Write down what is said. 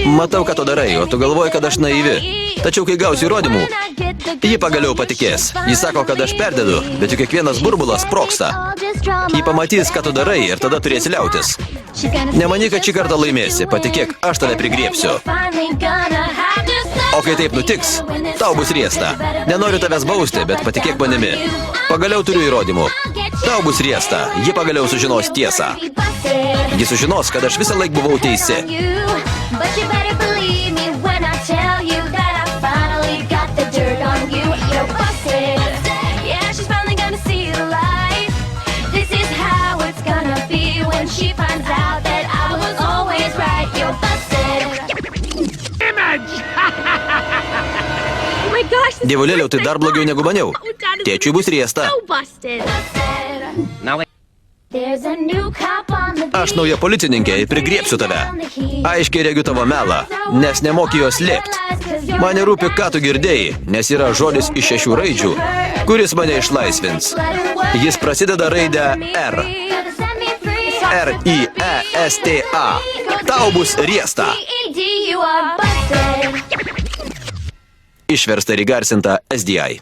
Matau, ką tu darai, o tu galvoji, kad aš naivi. Tačiau, kai gausiu įrodymų, ji pagaliau patikės. Ji sako, kad aš perdedu, bet juk kiekvienas burbulas sprogsta. Ji pamatys, ką tu darai ir tada turėsi liautis. Nemanyk, kad šį kartą laimėsi. Patikėk, aš tave prigriebsiu. O kai taip nutiks, tau bus riesta. Nenoriu tavęs bausti, bet patikėk manimi. Pagaliau turiu įrodymų. Tau bus riesta. Ji pagaliau sužinos tiesą. Ji sužinos, kad aš visą laiką buvau teisi. Dievulėliau, tai dar blogiau negu maniau. Tėčiui bus riesta. Aš nauja policininkė ir prigriebsiu tave. Aiškiai regiu tavo melą, nes nemoki jos slėpti. Man nerūpi, ką tu girdėjai, nes yra žodis iš 6 raidžių, kuris mane išlaisvins. Jis prasideda raidę R. R-I-E-S-T-A. Tau bus riesta. Išversta ir įgarsinta SDI.